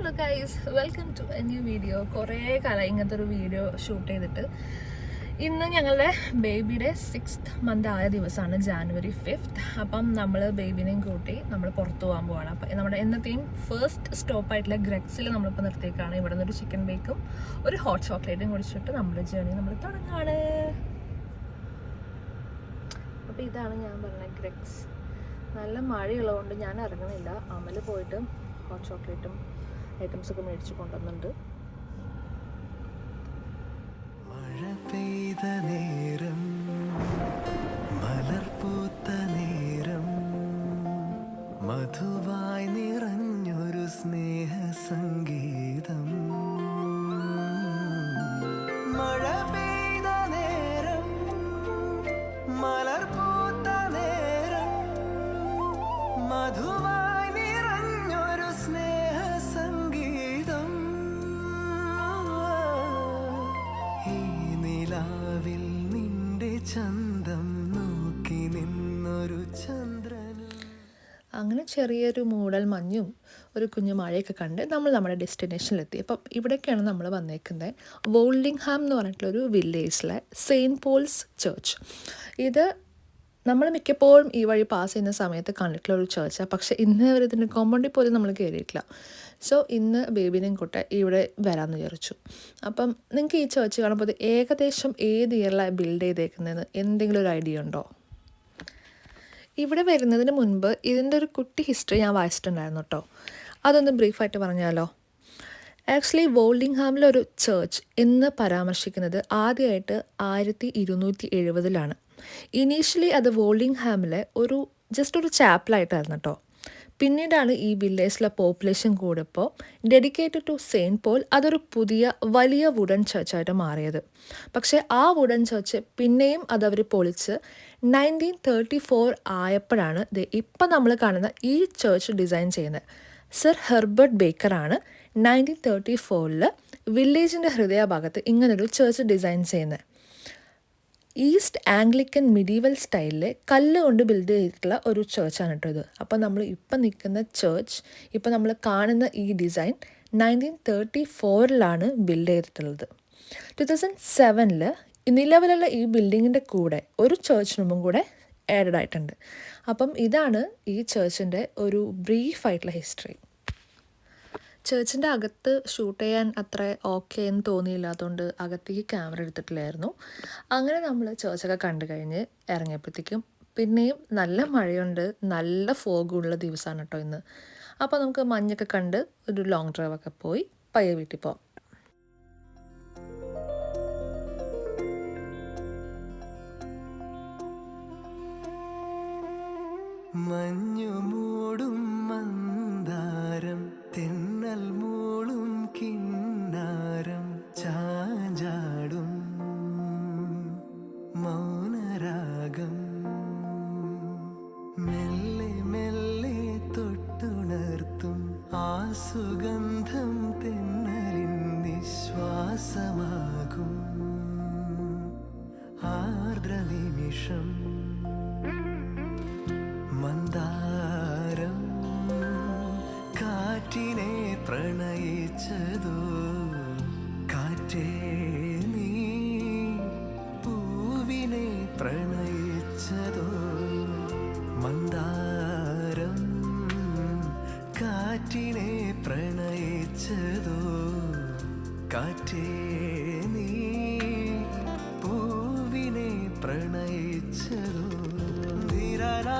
Hello guys, welcome to a new video. കുറേ കാലം ഇങ്ങനത്തെ ഒരു വീഡിയോ ഷൂട്ട് ചെയ്തിട്ട്. ഇന്ന് ഞങ്ങളുടെ ബേബിയുടെ 6th മന്ത് ആയ ദിവസമാണ്, January 5th. അപ്പം നമ്മൾ ബേബിനെയും കൂട്ടി നമ്മൾ പുറത്തു പോകാൻ പോവാണ്. അപ്പം നമ്മുടെ എന്നത്തെയും ഫസ്റ്റ് സ്റ്റോപ്പായിട്ടുള്ള ഗ്രെക്സിൽ നമ്മളിപ്പോൾ നിർത്തിയേക്കാണ്. ഇവിടെ നിന്നൊരു ചിക്കൻ ബേക്കും ഒരു ഹോട്ട് ചോക്ലേറ്റും കുടിച്ചിട്ട് നമ്മുടെ ജേർണി നമ്മൾ തുടങ്ങാണ്. അപ്പോൾ ഇതാണ് ഞാൻ പറഞ്ഞ ഗ്രെക്സ്. നല്ല മഴയുള്ളതുകൊണ്ട് ഞാൻ ഇറങ്ങുന്നില്ല. അമൽ പോയിട്ട് ഹോട്ട് ചോക്ലേറ്റും ഐറ്റംസൊക്കെ മേടിച്ച് കൊണ്ടുവന്നുണ്ട്. മഴ പെയ്ത നേരം, മലർപൂത്ത നേരം, മധുവായി നിറഞ്ഞൊരു സ്നേഹ സംഗീതം. മഴ പെയ്ത നേരം, മലർപൂത്ത നേരം, മധുവായി നിറഞ്ഞൊരു സ്നേഹ സംഗീതം. ഈ നിലാവിൽ നിന്റെ ചന്തം നോക്കി നിന്നൊരു ചന്ദ്രനും. അങ്ങനെ ചെറിയൊരു മൂടൽ മഞ്ഞും ഒരു കുഞ്ഞു മഴയൊക്കെ കണ്ട് നമ്മൾ നമ്മുടെ ഡെസ്റ്റിനേഷനിലെത്തി. അപ്പം ഇവിടേക്കാണ് നമ്മൾ വന്നേക്കുന്നത്. വോൾഡിംഗ്ഹാം എന്ന് പറഞ്ഞിട്ടുള്ളൊരു വില്ലേജിലെ സെയിൻറ്റ് പോൾസ് ചർച്ച്. ഇത് നമ്മൾ മിക്കപ്പോഴും ഈ വഴി പാസ് ചെയ്യുന്ന സമയത്ത് കണ്ടിട്ടുള്ള ഒരു ചർച്ചാണ്. പക്ഷേ ഇന്ന് വരെ ഇതിൻ്റെ കോമ്പൗണ്ടിൽ പോലും നമ്മൾ കയറിയിട്ടില്ല. സോ ഇന്ന് ബേബിനെയും കൂട്ടെ ഇവിടെ വരാമെന്ന് വിചാരിച്ചു. അപ്പം നിങ്ങൾക്ക് ഈ ചർച്ച് കാണുമ്പോൾ ഏകദേശം ഏത് ഇയറിലാണ് ബിൽഡ് ചെയ്തേക്കുന്നതെന്ന് എന്തെങ്കിലും ഒരു ഐഡിയ ഉണ്ടോ? ഇവിടെ വരുന്നതിന് മുൻപ് ഇതിൻ്റെ ഒരു കുട്ടി ഹിസ്റ്ററി ഞാൻ വായിച്ചിട്ടുണ്ടായിരുന്നു കേട്ടോ. അതൊന്ന് ബ്രീഫായിട്ട് പറഞ്ഞാലോ. ആക്ച്വലി വോൾഡിംഗ്ഹാമിലൊരു ചർച്ച് എന്ന് പരാമർശിക്കുന്നത് ആദ്യമായിട്ട് 1270 ഇനീഷ്യലി അത് വോൾഡിംഗ്ഹാമിലെ ജസ്റ്റ് ഒരു ചാപ്പലായിട്ടായിരുന്നു കേട്ടോ. പിന്നീടാണ് ഈ വില്ലേജിലെ പോപ്പുലേഷൻ കൂടിയപ്പോൾ ഡെഡിക്കേറ്റഡ് ടു സെയിൻറ്റ് പോൾ അതൊരു പുതിയ വലിയ വുഡൻ ചർച്ചായിട്ട് മാറിയത്. പക്ഷേ ആ വുഡൻ ചർച്ച് പിന്നെയും അതവർ പൊളിച്ച് 1934 ആയപ്പോഴാണ് ഇപ്പം നമ്മൾ കാണുന്ന ഈ ചർച്ച് ഡിസൈൻ ചെയ്യുന്നത്. സർ ഹെർബർട്ട് ബേക്കറാണ് 1934 വില്ലേജിൻ്റെ ഹൃദയഭാഗത്ത് ഇങ്ങനൊരു ചർച്ച് ഡിസൈൻ ചെയ്യുന്നത്. ഈസ്റ്റ് ആംഗ്ലിക്കൻ മിഡീവൽ സ്റ്റൈലിൽ കല്ല് കൊണ്ട് ബിൽഡ് ചെയ്തിട്ടുള്ള ഒരു ചർച്ചാണ് കേട്ടോ ഇത്. അപ്പോൾ നമ്മൾ ഇപ്പം നിൽക്കുന്ന ചർച്ച്, ഇപ്പം നമ്മൾ കാണുന്ന ഈ ഡിസൈൻ 1934 ബിൽഡ് ചെയ്തിട്ടുള്ളത്. 2007 നിലവിലുള്ള ഈ ബിൽഡിങ്ങിൻ്റെ കൂടെ ഒരു ചർച്ച് റൂമും കൂടെ ആഡഡ് ആയിട്ടുണ്ട്. അപ്പം ഇതാണ് ഈ ചർച്ചിൻ്റെ ഒരു ബ്രീഫായിട്ടുള്ള ഹിസ്റ്ററി. ചർച്ചിൻ്റെ അകത്ത് ഷൂട്ട് ചെയ്യാൻ അത്ര ഓക്കെ എന്ന് തോന്നിയില്ല, അതുകൊണ്ട് അകത്തേക്ക് ക്യാമറ എടുത്തിട്ടില്ലായിരുന്നു. അങ്ങനെ നമ്മൾ ചർച്ചൊക്കെ കണ്ടു കഴിഞ്ഞ് ഇറങ്ങിയപ്പോഴത്തേക്കും പിന്നെയും നല്ല മഴയുണ്ട്, നല്ല ഫോഗുള്ള ദിവസമാണ് കേട്ടോ ഇന്ന്. അപ്പോൾ നമുക്ക് മഞ്ഞൊക്കെ കണ്ട് ഒരു ലോങ് ഡ്രൈവൊക്കെ പോയി പയ്യെ വീട്ടിൽ പോകാം. മഞ്ഞു മൂടും മന്ദാരം, തെന്നൽ മൂളും കിന്നാരം, ചാഞ്ചാടും മൗനരാഗം, മെല്ലെ മെല്ലെ തൊട്ടുണർത്തും ആ സുഗന്ധം തെന്നലിൻ നിശ്വാസമാകും ആർദ്ര നിമിഷം. മന്ദാരം കാറ്റിനെ പ്രണയിച്ചതോ, കാറ്റേ നീ പൂവിനെ പ്രണയിച്ചതോ. മന്ദാരം കാറ്റിനെ പ്രണയിച്ചതോ, കാറ്റേ നീ പൂവിനെ പ്രണയിച്ചതോ. ധീരനാ